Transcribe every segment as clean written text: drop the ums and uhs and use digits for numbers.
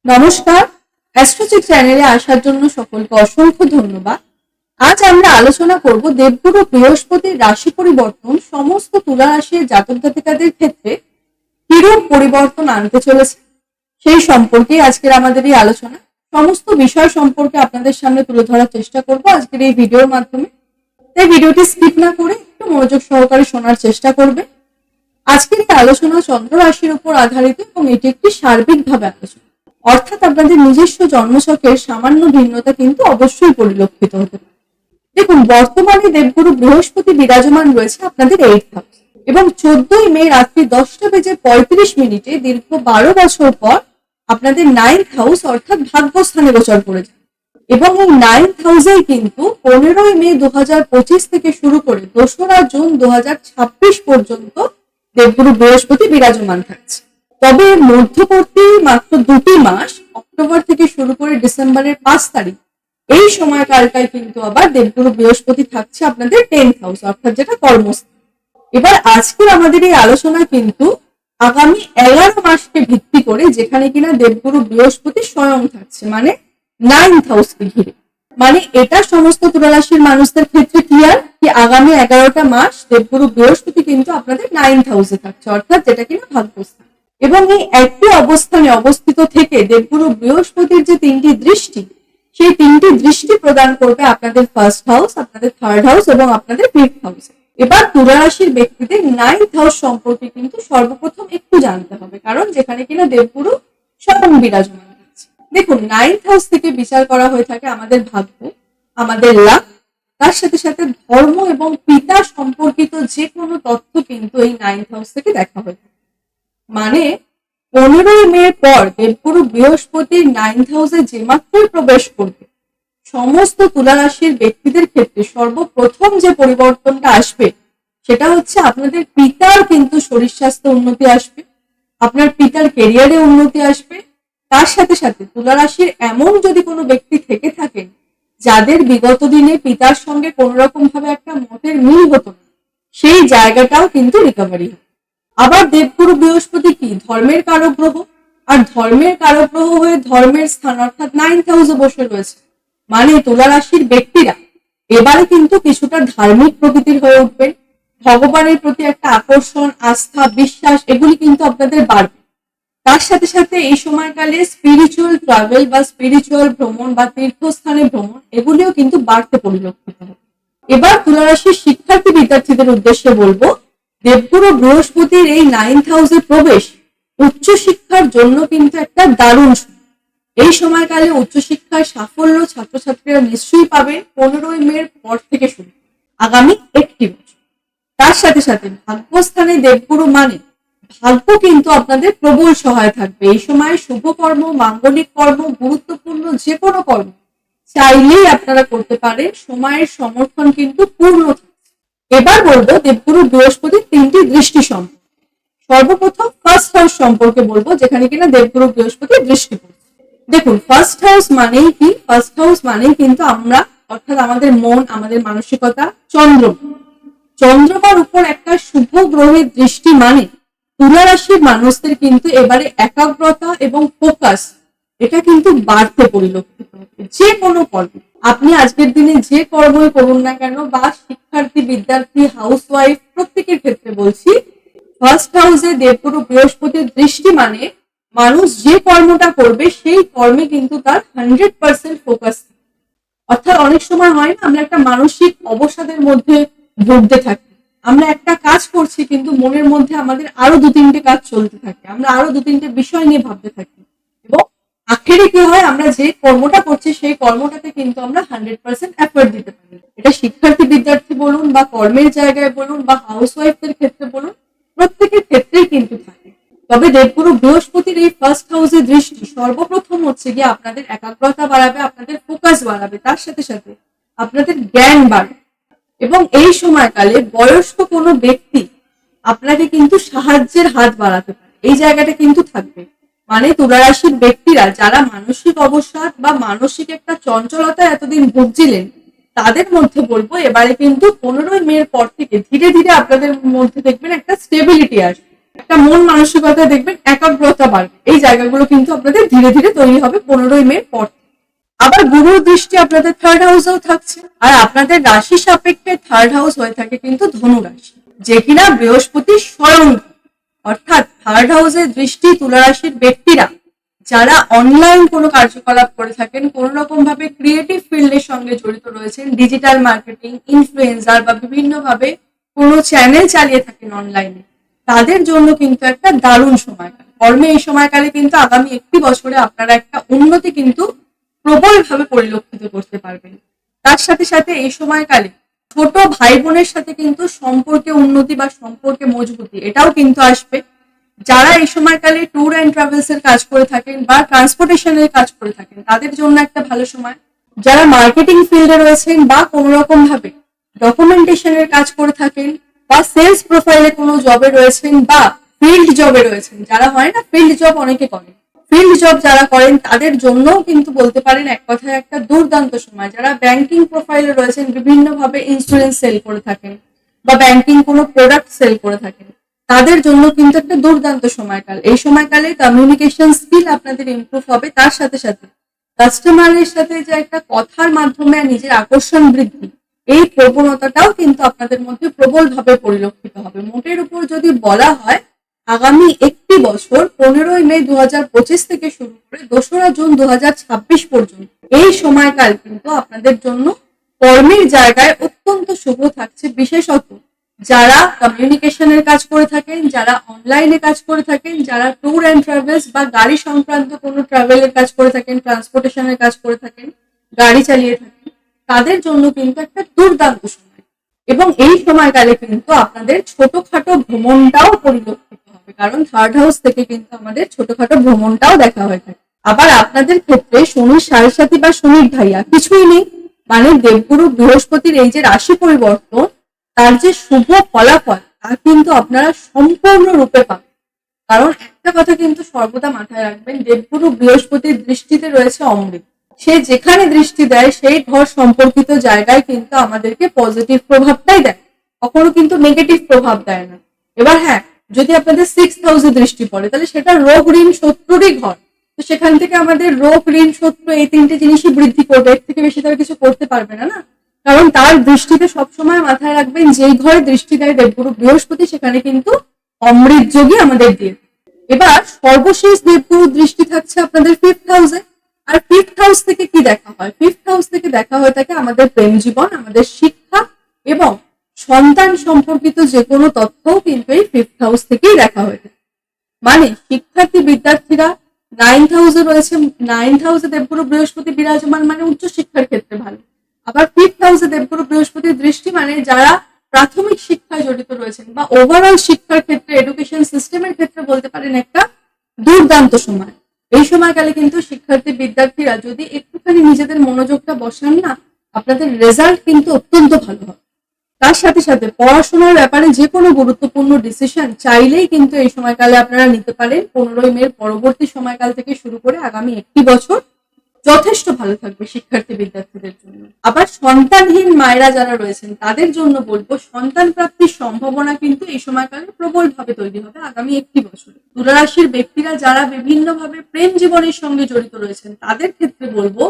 নমস্কার, অ্যাস্ট্রোচিক চ্যানেলে আসার জন্য সকলকে অসংখ্য ধন্যবাদ। আজ আমরা আলোচনা করব দেবগুরু বৃহস্পতির রাশি পরিবর্তন সমস্ত তুলা রাশির জাতক জাতিকাদের ক্ষেত্রে কিরূপ পরিবর্তন আনতে চলেছে সেই সম্পর্কে আজকের আমাদের এই আলোচনা। সমস্ত বিষয় সম্পর্কে আপনাদের সামনে তুলে ধরার চেষ্টা করব আজকের এই ভিডিওর মাধ্যমে। তাই ভিডিওটি স্কিপ না করে একটু মনোযোগ সহকারে শোনার চেষ্টা করবে। আজকের এই আলোচনা চন্দ্র রাশির উপর আধারিত এবং এটি একটি সার্বিকভাবে আলোচনা, অর্থাৎ আপনাদের নিজস্ব জন্মছকের সামান্য ভিন্নতা কিন্তু অবশ্যই পরিলক্ষিত হতে পারে। দেখুন, বর্তমানে দেবগুরু বৃহস্পতি বিরাজমান রয়েছে আপনাদের 8th হাউস এবং 14ই মে রাত্রি 10:35 দীর্ঘ 12 বছর পর আপনাদের 9th হাউস অর্থাৎ ভাগ্যস্থানে গোচর করেছে এবং এই 9th হাউসেই কিন্তু 15ই মে 2025 থেকে শুরু করে 2রা জুন 2026 পর্যন্ত দেবগুরু বৃহস্পতি বিরাজমান থাকছে। তবে মধ্যবর্তী মাত্র 2টি মাস, অক্টোবর থেকে শুরু করে ডিসেম্বরের 5 তারিখ, এই সময়কালটাই কিন্তু আবার দেবগুরু বৃহস্পতি থাকছে আপনাদের 10th হাউস অর্থাৎ যেটা কর্মস্থান। এবার আজকের আমাদের এই আলোচনা কিন্তু আগামী 11 মাসকে ভিত্তি করে, যেখানে কিনা দেবগুরু বৃহস্পতি স্বয়ং থাকছে, মানে 9th হাউসকে ঘিরে। মানে এটা সমস্ত তুলা রাশির মানুষদের ক্ষেত্রে ক্লিয়ার কি আগামী 11টা মাস দেবগুরু বৃহস্পতি কিন্তু আপনাদের 9th হাউসে থাকছে, অর্থাৎ যেটা কিনা ভাগ্যস্থান। এবং এই একই অবস্থানে অবস্থিত থেকে দেবগুরু বৃহস্পতির যে 3টি দৃষ্টি, সেই 3টি দৃষ্টি প্রদান করবে আপনাদের 1st হাউস, আপনাদের 3rd হাউস এবং আপনাদের 5th হাউসে। এবার তুলা রাশির ব্যক্তিদের 9th হাউস সম্পর্কে কিন্তু সর্বপ্রথম একটু জানতে হবে, কারণ যেখানে কিনা দেবগুরু স্বয়ং বিরাজমান আছে। দেখুন, 9th হাউস থেকে বিচার করা হয়ে থাকে আমাদের ভাগ্য, আমাদের লাভ, তার সাথে সাথে ধর্ম এবং পিতা সম্পর্কিত যে কোনো তথ্য কিন্তু এই 9th হাউস থেকে দেখা হয়ে থাকে। মানে 15ই মে পর দেবগুরু বৃহস্পতির 9th হাউসে যে মাত্রই প্রবেশ করবে, সমস্ত তুলা রাশির ব্যক্তিদের ক্ষেত্রে সর্বপ্রথম যে পরিবর্তনটা আসবে সেটা হচ্ছে আপনাদের পিতার কিন্তু শরীর স্বাস্থ্য উন্নতি আসবে, আপনার পিতার ক্যারিয়ারে উন্নতি আসবে। তার সাথে সাথে তুলা রাশির এমন যদি কোনো ব্যক্তি থেকে থাকেন যাদের বিগত দিনে পিতার সঙ্গে কোনো রকম ভাবে একটা মতের মিল হতো না, সেই জায়গাটাও কিন্তু রিকভারি হবে। আবার দেবগুরু বৃহস্পতি কি ধর্মের কারক গ্রহ, আর ধর্মের কারক গ্রহ হয়ে ধর্মের স্থান অর্থাৎ 9th হাউসে বসে রয়েছে। মানে তুলা রাশির ব্যক্তিরা এবারে কিন্তু কিছুটা ধার্মিক প্রকৃতির হয়ে উঠবেন, ভগবানের প্রতি একটা আকর্ষণ, আস্থা, বিশ্বাস এগুলি কিন্তু আপনাদের বাড়বে। তার সাথে সাথে এই সময়কালে স্পিরিচুয়াল ট্রাভেল বা স্পিরিচুয়াল ভ্রমণ বা তীর্থস্থানে ভ্রমণ এগুলিও কিন্তু বাড়তে পরিলক্ষিত হবে। এবার তুলা রাশির শিক্ষার্থী বিদ্যার্থীদের উদ্দেশ্যে বলবো, দেবগুরু বৃহস্পতির এই 9th হাউসে প্রবেশ উচ্চশিক্ষার জন্য কিন্তু একটা দারুণ সময়। এই সময়কালে উচ্চশিক্ষার সাফল্য ছাত্রছাত্রীরা নিশ্চয়ই পাবে 15ই মের পর থেকে শুরু আগামী 1টি বছর। তার সাথে সাথে ভাগ্যস্থানে দেবগুরু মানে ভাগ্য কিন্তু আপনাদের প্রবল সহায় থাকবে। এই সময় শুভ কর্ম, মাঙ্গলিক কর্ম, গুরুত্বপূর্ণ যে কোনো কর্ম চাইলেই আপনারা করতে পারেন, সময়ের সমর্থন কিন্তু পূর্ণ থাকবে। এবার বলবো দেবগুরু বৃহস্পতির 3টি দৃষ্টি সম্পর্কে। সর্বপ্রথম 1st হাউস সম্পর্কে বলবো, যেখানে কিনা দেবগুরু বৃহস্পতির দৃষ্টি পড়ছে। দেখুন, 1st হাউস মানেই কি? 1st হাউস মানেই কিন্তু আমরা, অর্থাৎ আমাদের মন, আমাদের মানসিকতা, চন্দ্রমার উপর একটা শুভ গ্রহের দৃষ্টি মানে তুলা রাশির মানুষদের কিন্তু এবারে একাগ্রতা এবং ফোকাস এটা কিন্তু বাড়তে পরিলক্ষিত হবে। যে কোনো কর্ম আপনি আজকের দিনে যে কর্মই করুন না কেন, বা শিক্ষার্থী, বিদ্যার্থী, হাউসওয়াইফ, প্রত্যেকের ক্ষেত্রে বলছি, 1st হাউসে দেবগুরু বৃহস্পতির দৃষ্টি মানে মানুষ যে কর্মটা করবে সেই কর্মে কিন্তু তার 100% ফোকাস। অর্থাৎ অনেক সময় হয় না, আমরা একটা মানসিক অবসাদের মধ্যে ভুগতে থাকি, আমরা একটা কাজ করছি কিন্তু মনের মধ্যে আমাদের আরো 2-3টে কাজ চলতে থাকে, আমরা আরো 2-3টে বিষয় নিয়ে ভাবতে থাকি, এবং আখেরে কি হয়, আমরা যে কর্মটা করছি সেই কর্মটাতে কিন্তু আমরা 100% এফর্ট দিতে পারি। এটা শিক্ষার্থী বিদ্যার্থী বলুন, বা কর্মের জায়গায় বলুন, বা হাউসওয়াইফদের ক্ষেত্রে বলুন, প্রত্যেকের ক্ষেত্রেই কিন্তু থাকে। তবে দেবগুরু বৃহস্পতির এই 1st হাউসের দৃষ্টি সর্বপ্রথম হচ্ছে গিয়ে আপনাদের একাগ্রতা বাড়াবে, আপনাদের ফোকাস বাড়াবে, তার সাথে সাথে আপনাদের জ্ঞান বাড়বে। এবং এই সময়কালে বয়স্ক কোনো ব্যক্তি আপনাকে কিন্তু সাহায্যের হাত বাড়াতে পারে, এই জায়গাটা কিন্তু থাকবে। মানে তুলা রাশির ব্যক্তিরা যারা মানসিক অবসাদ বা মানসিক একটা চঞ্চলতা এতদিন ভুগছিলেন, তাদের মধ্যে বলবো এবারে কিন্তু 15ই মের পর থেকে ধীরে ধীরে আপনাদের মধ্যে দেখবেন একটা স্টেবিলিটি আসবে, একটা মন মানসিকতা দেখবেন একাগ্রতা বাড়বে। এই জায়গাগুলো কিন্তু আপনাদের ধীরে ধীরে তৈরি হবে 15ই মে পর। আবার গুরুর দৃষ্টি আপনাদের থার্ড হাউসেও থাকছে, আর আপনাদের রাশি সাপেক্ষে থার্ড হাউস হয়ে থাকে কিন্তু ধনু রাশি, যে কিনা বৃহস্পতি স্বয়ং। অর্থাৎ থার্ড হাউসের দৃষ্টি তুলা রাশির ব্যক্তিরা যারা অনলাইন কোনো কার্যকলাপ করে থাকেন, কোন রকম ভাবে ক্রিয়েটিভ ফিল্ডের সঙ্গে জড়িত রয়েছেন, ডিজিটাল মার্কেটিং, ইনফ্লুয়েন্সার বা বিভিন্ন ভাবে কোনো চ্যানেল চালিয়ে থাকেন অনলাইনে, তাদের জন্য কিন্তু একটা দারুণ সময়কাল। কর্মে এই সময়কালে কিন্তু আগামী একটি বছরে আপনারা একটা উন্নতি কিন্তু প্রবলভাবে পরিলক্ষিত করতে পারবেন। তার সাথে সাথে এই সময়কালে ছোট ভাই বোনের সাথে কিন্তু সম্পর্কে উন্নতি বা সম্পর্কে মজবুতি এটাও কিন্তু আসবে। যারা এই সময়কালে ট্যুর অ্যান্ড ট্রাভেলস এর কাজ করে থাকেন বা ট্রান্সপোর্টেশনের কাজ করে থাকেন তাদের জন্য একটা ভালো সময়। যারা মার্কেটিং ফিল্ডে রয়েছেন বা কোনো রকম ভাবে ডকুমেন্টেশনের কাজ করে থাকেন বা সেলস প্রোফাইলে কোনো জবে রয়েছেন বা ফিল্ড জবে রয়েছেন, যারা হয় না ফিল্ড জব অনেকে করেন, ফিল্ড জব যারা করেন তাদের জন্যও কিন্তু বলতে পারেন এক কথায় একটা দুর্দান্ত সময়। যারা ব্যাংকিং প্রোফাইলে রয়েছেন, বিভিন্ন ভাবে ইন্স্যুরেন্স সেল করে থাকেন বা ব্যাংকিং কোনো প্রোডাক্ট সেল করে থাকেন, তাদের জন্য কিন্তু একটা দুর্দান্ত সময়কাল। এই সময়কালে কমিউনিকেশন স্কিল আপনাদের ইমপ্রুভ হবে। তার সাথে সাথে কাস্টমারের সাথে যে একটা কথার মাধ্যমে নিজের আকর্ষণ বৃদ্ধি, এই প্রবণতাটাও কিন্তু আপনাদের মধ্যে প্রবলভাবে পরিলক্ষিত হবে। মোটের উপর যদি বলা হয় আগামী একটি বছর 15ই মে 2025 থেকে শুরু করে 2রা জুন 2026 পর্যন্ত এই সময়কাল কিন্তু আপনাদের জন্য কর্মের জায়গায় অত্যন্ত শুভ থাকছে। বিশেষত যারা কমিউনিকেশনের কাজ করে থাকেন, যারা অনলাইনে কাজ করে থাকেন, যারা ট্যুর অ্যান্ড ট্রাভেলস বা গাড়ি সংক্রান্ত কোনো ট্রাভেলের কাজ করে থাকেন, ট্রান্সপোর্টেশনের কাজ করে থাকেন, গাড়ি চালিয়ে থাকেন, তাদের জন্য কিন্তু একটা দুর্দান্ত সময়। এবং এই সময়কালে কিন্তু আপনাদের ছোটখাটো ভ্রমণটাও পরিলক্ষিত হবে, কারণ থার্ড হাউস থেকে কিন্তু আমাদের ছোটখাটো ভ্রমণটাও দেখা হয়ে থাকে। আবার আপনাদের ক্ষেত্রে শনির সাড়ে বা শনির ঢাইয়া কিছুই নেই, মানে দেবগুরু বৃহস্পতির এই যে রাশি পরিবর্তন, তার যে শুভ ফলাফল তা কিন্তু আপনারা সম্পূর্ণরূপে পাবেন। কারণ একটা কথা কিন্তু সর্বদা মাথায় রাখবেন, দেবগুরু বৃহস্পতির দৃষ্টিতে রয়েছে অমৃত। সে যেখানে দৃষ্টি দেয় সেই ঘর সম্পর্কিত জায়গায় কিন্তু আমাদেরকে পজিটিভ প্রভাবটাই দেয়, কখনো কিন্তু নেগেটিভ প্রভাব দেয় না। এবার হ্যাঁ, যদি আপনাদের 6th হাউসে দৃষ্টি পড়ে তাহলে সেটা রোগ ঋণ শত্রুরই ঘর, তো সেখান থেকে আমাদের রোগ ঋণ শত্রু এই তিনটে জিনিসই বৃদ্ধি করবে, এর থেকে বেশি তারা কিছু করতে পারবে না। কারণ তার দৃষ্টিতে সবসময় মাথায় রাখবেন যেই ঘরে দৃষ্টি দেয় দেবগুরু বৃহস্পতি সেখানে কিন্তু অমৃত যোগী আমাদের দিয়ে। এবার সর্বশেষ দেবগুরু দৃষ্টি থাকছে আপনাদের 5th হাউসে। আর 5th হাউস থেকে কি দেখা হয়? 5th হাউস থেকে দেখা হয়ে থাকে আমাদের প্রেম জীবন, আমাদের শিক্ষা এবং সন্তান সম্পর্কিত যে কোনো তথ্যও কিন্তু এই 5th হাউস থেকেই দেখা হয়ে থাকে। মানে শিক্ষার্থী বিদ্যার্থীরা 9th হাউসে রয়েছে, 9th হাউসে দেবগুরু বৃহস্পতি বিরাজমান, মানে উচ্চ শিক্ষার ক্ষেত্রে ভালো। আবার 5th হাউসে দেবগুরু বৃহস্পতির দৃষ্টি মানে যারা প্রাথমিক শিক্ষায় জড়িত রয়েছেন বা ওভারঅল শিক্ষার ক্ষেত্রে, এডুকেশন সিস্টেমের ক্ষেত্রে বলতে পারেন একটা দুর্দান্ত সময়। এই সময়কালে কিন্তু শিক্ষার্থী বিদ্যার্থীরা যদি একটুখানি নিজেদের মনোযোগটা বসান না, আপনাদের রেজাল্ট কিন্তু অত্যন্ত ভালো হবে। তার সাথে সাথে পড়াশোনার ব্যাপারে যে কোনো গুরুত্বপূর্ণ ডিসিশন চাইলেই কিন্তু এই সময়কালে আপনারা নিতে পারেন। 15ই মে পরবর্তী সময়কাল থেকে শুরু করে আগামী একটি বছর যথেষ্ট ভালো থাকবে শিক্ষার্থী বিদ্যার্থীদের জন্য। আবার সন্তানহীন মায়েরা যারা রয়েছেন তাদের জন্য বলবো সন্তান প্রাপ্তির সম্ভাবনা কিন্তু এই সময়কালে প্রবল ভাবে তৈরি হবে আগামী একটি বছরে। তুলা রাশির ব্যক্তিরা যারা বিভিন্ন ভাবে প্রেম জীবনের সঙ্গে জড়িত রয়েছেন তাদের ক্ষেত্রে বলবো,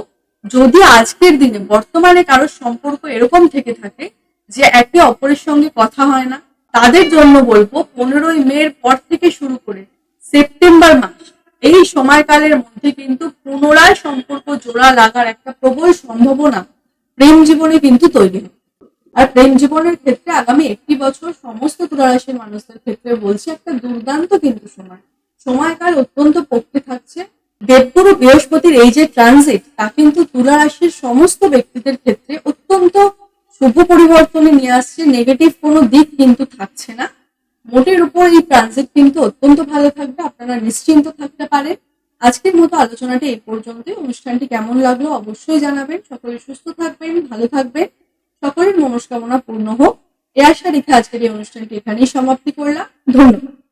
যদি আজকের দিনে বর্তমানে কারোর সম্পর্ক এরকম থেকে থাকে যে একে অপরের সঙ্গে কথা হয় না, তাদের জন্য বলবো 15ই মে পর থেকে শুরু করে সেপ্টেম্বর মাস এই সময়কালের মধ্যে কিন্তু পুনরায় সম্পর্ক জোড়া লাগার একটা প্রবল সম্ভাবনা প্রেম জীবনে কিন্তু তৈরি হবে। আর প্রেম জীবনের ক্ষেত্রে আগামী একটি বছর সমস্ত তুলা রাশির মানুষদের ক্ষেত্রে বলছি একটা দুর্দান্ত কিন্তু সময়কাল অত্যন্ত পক্ষে থাকছে। দেবগুরু বৃহস্পতির এই যে ট্রানজিট তা কিন্তু তুলা রাশির সমস্ত ব্যক্তিদের ক্ষেত্রে অত্যন্ত শুভ পরিবর্তনে নিয়ে আসছে, নেগেটিভ কোনো দিক কিন্তু থাকছে না। মোটের উপর এই ট্রানজিট কিন্তু অত্যন্ত ভালো থাকবে, আপনারা নিশ্চিন্ত থাকতে পারেন। আজকের মতো আলোচনাটি এই পর্যন্তই। অনুষ্ঠানটি কেমন লাগলো অবশ্যই জানাবেন। সকলে সুস্থ থাকবেন, ভালো থাকবেন, সকলের মনস্কামনা পূর্ণ হোক, এই আশা রেখে আজকের এই অনুষ্ঠানটি এখানেই সমাপ্তি করলাম। ধন্যবাদ।